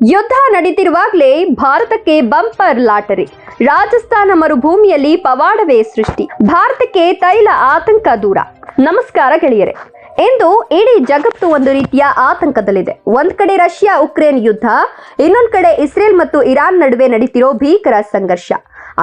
ಯುದ್ಧ ನಡೀತಿರುವಾಗಲೇ ಭಾರತಕ್ಕೆ bumper lottery. Rajasthan ಮರುಭೂಮಿಯಲ್ಲಿ ಪವಾಡವೇ ಸೃಷ್ಟಿ. ಭಾರತಕ್ಕೆ ತೈಲ ಆತಂಕ ದೂರ. ನಮಸ್ಕಾರ ಗೆಳೆಯರೆ. ಇಂದು ಇಡೀ ಜಗತ್ತು ಒಂದು ರೀತಿಯ ಆತಂಕದಲ್ಲಿದೆ. ಒಂದ್ ಕಡೆ ರಷ್ಯಾ ಉಕ್ರೇನ್ ಯುದ್ಧ, ಇನ್ನೊಂದ್ ಕಡೆ ಇಸ್ರೇಲ್ ಮತ್ತು ಇರಾನ್ ನಡುವೆ ನಡೀತಿರೋ ಭೀಕರ ಸಂಘರ್ಷ.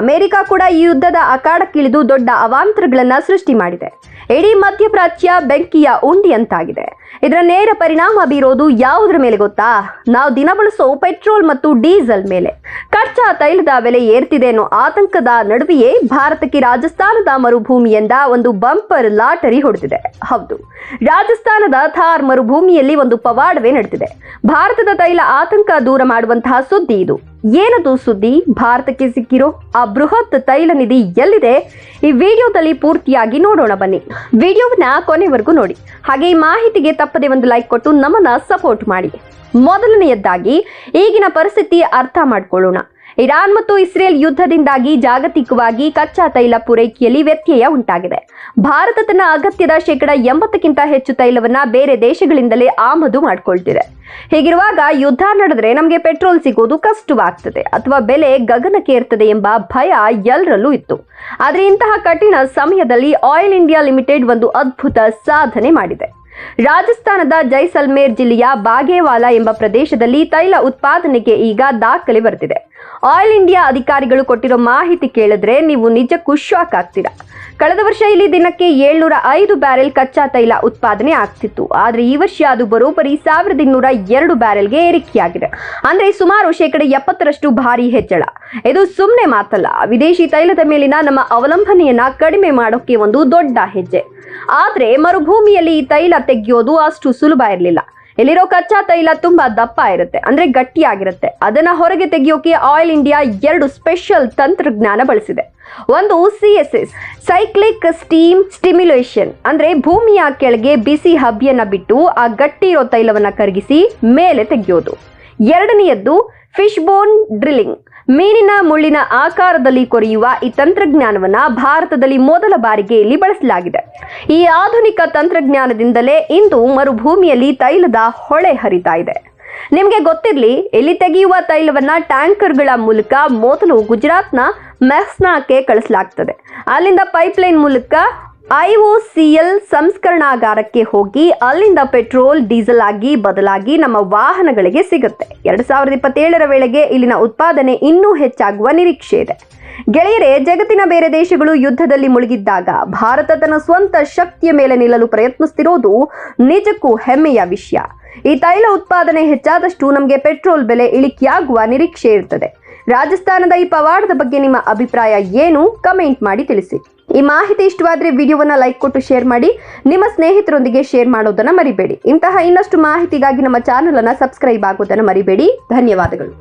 ಅಮೆರಿಕ ಕೂಡ ಈ ಯುದ್ಧದ ಅಖಾಡಕ್ಕಿಳಿದು ದೊಡ್ಡ ಅವಾಂತರಗಳನ್ನ ಸೃಷ್ಟಿ ಮಾಡಿದೆ. ಇಡೀ ಮಧ್ಯಪ್ರಾಚ್ಯ ಬೆಂಕಿಯ ಉಂಡಿಯಂತಾಗಿದೆ. ಇದರ ನೇರ ಪರಿಣಾಮ ಬೀರೋದು ಯಾವುದರ ಮೇಲೆ ಗೊತ್ತಾ? ನಾವು ದಿನ ಬಳಸೋ ಪೆಟ್ರೋಲ್ ಮತ್ತು ಡೀಸೆಲ್ ಮೇಲೆ. ಕಚ್ಚಾ ತೈಲದ ಬೆಲೆ ಏರ್ತಿದೆ ಅನ್ನೋ ಆತಂಕದ ನಡುವೆಯೇ ಭಾರತಕ್ಕೆ ರಾಜಸ್ಥಾನದ ಮರುಭೂಮಿಯಿಂದ ಒಂದು ಬಂಪರ್ ಲಾಟರಿ ಹೊಡೆದಿದೆ. ಹೌದು, ರಾಜಸ್ಥಾನದ ಥಾರ್ ಮರುಭೂಮಿಯಲ್ಲಿ ಒಂದು ಪವಾಡವೇ ನಡೆದಿದೆ. ಭಾರತದ ತೈಲ ಆತಂಕ ದೂರ ಮಾಡುವಂತಹ ಸುದ್ದಿ ಇದು. ಏನದು ಸುದ್ದಿ? ಭಾರತಕ್ಕೆ ಸಿಕ್ಕಿರೋ ಆ ಬೃಹತ್ ತೈಲ ನಿಧಿ ಎಲ್ಲಿದೆ? ಈ ವಿಡಿಯೋದಲ್ಲಿ ಪೂರ್ತಿಯಾಗಿ ನೋಡೋಣ ಬನ್ನಿ. ವಿಡಿಯೋವನ್ನ ಕೊನೆವರೆಗೂ ನೋಡಿ. ಹಾಗೆ ಈ ಮಾಹಿತಿಗೆ ತಪ್ಪದೆ ಒಂದು ಲೈಕ್ ಕೊಟ್ಟು ನಮ್ಮನ್ನ ಸಪೋರ್ಟ್ ಮಾಡಿ. ಮೊದಲನೆಯದಾಗಿ ಈಗಿನ ಪರಿಸ್ಥಿತಿ ಅರ್ಥ ಮಾಡ್ಕೊಳ್ಳೋಣ. ಇರಾನ್ ಮತ್ತು ಇಸ್ರೇಲ್ ಯುದ್ಧದಿಂದಾಗಿ ಜಾಗತಿಕವಾಗಿ ಕಚ್ಚಾ ತೈಲ ಪೂರೈಕೆಯಲ್ಲಿ ವ್ಯತ್ಯಯ ಉಂಟಾಗಿದೆ. ಭಾರತ ತನ್ನ ಅಗತ್ಯದ 80% ಹೆಚ್ಚು ತೈಲವನ್ನ ಬೇರೆ ದೇಶಗಳಿಂದಲೇ ಆಮದು ಮಾಡಿಕೊಳ್ತಿದೆ. ಹೀಗಿರುವಾಗ ಯುದ್ಧ ನಡೆದ್ರೆ ನಮಗೆ ಪೆಟ್ರೋಲ್ ಸಿಗೋದು ಕಷ್ಟವಾಗ್ತದೆ ಅಥವಾ ಬೆಲೆ ಗಗನಕ್ಕೇರ್ತದೆ ಎಂಬ ಭಯ ಎಲ್ಲರಲ್ಲೂ ಇತ್ತು. ಆದ್ರೆ ಇಂತಹ ಕಠಿಣ ಸಮಯದಲ್ಲಿ ಆಯಿಲ್ ಇಂಡಿಯಾ ಲಿಮಿಟೆಡ್ ಒಂದು ಅದ್ಭುತ ಸಾಧನೆ ಮಾಡಿದೆ. ರಾಜಸ್ಥಾನದ ಜೈಸಲ್ಮೇರ್ ಜಿಲ್ಲೆಯ ಬಾಗೇವಾಲಾ ಎಂಬ ಪ್ರದೇಶದಲ್ಲಿ ತೈಲ ಉತ್ಪಾದನೆಗೆ ಈಗ ದಾಖಲೆ ಬರ್ತಿದೆ. ಆಯಿಲ್ ಇಂಡಿಯಾ ಅಧಿಕಾರಿಗಳು ಕೊಟ್ಟಿರೋ ಮಾಹಿತಿ ಕೇಳಿದ್ರೆ ನೀವು ನಿಜಕ್ಕೂ ಶಾಕ್ ಆಗ್ತೀರಾ. ಕಳೆದ ವರ್ಷ ಇಲ್ಲಿ ದಿನಕ್ಕೆ 705 ಬ್ಯಾರೆಲ್ ಕಚ್ಚಾ ತೈಲ ಉತ್ಪಾದನೆ ಆಗ್ತಿತ್ತು. ಆದ್ರೆ ಈ ವರ್ಷ ಅದು ಬರೋಬ್ಬರಿ 1202 ಬ್ಯಾರೆಲ್ಗೆ ಏರಿಕೆಯಾಗಿದೆ. ಅಂದ್ರೆ ಸುಮಾರು 70% ಭಾರಿ ಹೆಚ್ಚಳ. ಇದು ಸುಮ್ಮನೆ ಮಾತಲ್ಲ, ವಿದೇಶಿ ತೈಲದ ಮೇಲಿನ ನಮ್ಮ ಅವಲಂಬನೆಯನ್ನ ಕಡಿಮೆ ಮಾಡೋಕೆ ಒಂದು ದೊಡ್ಡ ಹೆಜ್ಜೆ. ಆದ್ರೆ ಮರುಭೂಮಿಯಲ್ಲಿ ಈ ತೈಲ ತೆಗೆಯೋದು ಅಷ್ಟು ಸುಲಭ ಇರಲಿಲ್ಲ. ಇಲ್ಲಿರೋ ಕಚ್ಚಾ ತೈಲ ತುಂಬಾ ದಪ್ಪ ಇರುತ್ತೆ, ಅಂದ್ರೆ ಗಟ್ಟಿಯಾಗಿರುತ್ತೆ. ಅದನ್ನ ಹೊರಗೆ ತೆಗೆಯೋಕೆ ಆಯಿಲ್ ಇಂಡಿಯಾ 2 ಸ್ಪೆಷಲ್ ತಂತ್ರಜ್ಞಾನ ಬಳಸಿದೆ. ಒಂದು CSS, ಸೈಕ್ಲಿಕ್ ಸ್ಟೀಮ್ ಸ್ಟಿಮ್ಯುಲೇಷನ್, ಅಂದ್ರೆ ಭೂಮಿಯ ಕೆಳಗೆ ಬಿಸಿ ಹಬ್ಬಿಯನ್ನ ಬಿಟ್ಟು ಆ ಗಟ್ಟಿ ಇರೋ ತೈಲವನ್ನ ಕರಗಿಸಿ ಮೇಲೆ ತೆಗೆಯೋದು. ಎರಡನೆಯದ್ದು ಫಿಶ್ ಬೋನ್ ಡ್ರಿಲ್ಲಿಂಗ್, ಮೀನಿನ ಮುಳ್ಳಿನ ಆಕಾರದಲ್ಲಿ ಕೊರೆಯುವ ಈ ತಂತ್ರಜ್ಞಾನವನ್ನ ಭಾರತದಲ್ಲಿ ಮೊದಲ ಬಾರಿಗೆ ಇಲ್ಲಿ ಬಳಸಲಾಗಿದೆ. ಈ ಆಧುನಿಕ ತಂತ್ರಜ್ಞಾನದಿಂದಲೇ ಇಂದು ಮರುಭೂಮಿಯಲ್ಲಿ ತೈಲದ ಹೊಳೆ ಹರಿತಾ ಇದೆ. ನಿಮಗೆ ಗೊತ್ತಿರಲಿ, ಇಲ್ಲಿ ತೆಗೆಯುವ ತೈಲವನ್ನ ಟ್ಯಾಂಕರ್ಗಳ ಮೂಲಕ ಮೊದಲು ಗುಜರಾತ್ನ ಮೆಹ್ಸಾನಾಕ್ಕೆ ಕಳಿಸಲಾಗ್ತದೆ. ಅಲ್ಲಿಂದ ಪೈಪ್ಲೈನ್ ಮೂಲಕ IOCL ಸಂಸ್ಕರಣಾಗಾರಕ್ಕೆ ಹೋಗಿ ಅಲ್ಲಿಂದ ಪೆಟ್ರೋಲ್ ಡೀಸೆಲ್ ಆಗಿ ಬದಲಾಗಿ ನಮ್ಮ ವಾಹನಗಳಿಗೆ ಸಿಗುತ್ತೆ. 2027ರ ವೇಳೆಗೆ ಇಲ್ಲಿನ ಉತ್ಪಾದನೆ ಇನ್ನೂ ಹೆಚ್ಚಾಗುವ ನಿರೀಕ್ಷೆ ಇದೆ. ಗೆಳೆಯರೇ, ಜಗತ್ತಿನ ಬೇರೆ ದೇಶಗಳು ಯುದ್ಧದಲ್ಲಿ ಮುಳುಗಿದ್ದಾಗ ಭಾರತ ತನ್ನ ಸ್ವಂತ ಶಕ್ತಿಯ ಮೇಲೆ ನಿಲ್ಲಲು ಪ್ರಯತ್ನಿಸ್ತಿರೋದು ನಿಜಕ್ಕೂ ಹೆಮ್ಮೆಯ ವಿಷಯ. ಈ ತೈಲ ಉತ್ಪಾದನೆ ಹೆಚ್ಚಾದಷ್ಟು ನಮಗೆ ಪೆಟ್ರೋಲ್ ಬೆಲೆ ಇಳಿಕೆಯಾಗುವ ನಿರೀಕ್ಷೆ ಇರ್ತದೆ. ರಾಜಸ್ಥಾನದ ಈ ಪವಾಡದ ಬಗ್ಗೆ ನಿಮ್ಮ ಅಭಿಪ್ರಾಯ ಏನು? ಕಮೆಂಟ್ ಮಾಡಿ ತಿಳಿಸಿ. ಈ ಮಾಹಿತಿ ಇಷ್ಟವಾದ್ರೆ ವಿಡಿಯೋವನ್ನ ಲೈಕ್ ಕೊಟ್ಟು ಶೇರ್ ಮಾಡಿ. ನಿಮ್ಮ ಸ್ನೇಹಿತರೊಂದಿಗೆ ಶೇರ್ ಮಾಡೋದನ್ನ ಮರಿಬೇಡಿ. ಇಂತಹ ಇನ್ನಷ್ಟು ಮಾಹಿತಿಗಾಗಿ ನಮ್ಮ ಚಾನೆಲ್ ಅನ್ನ ಸಬ್ಸ್ಕ್ರೈಬ್ ಆಗೋದನ್ನ ಮರಿಬೇಡಿ. ಧನ್ಯವಾದಗಳು.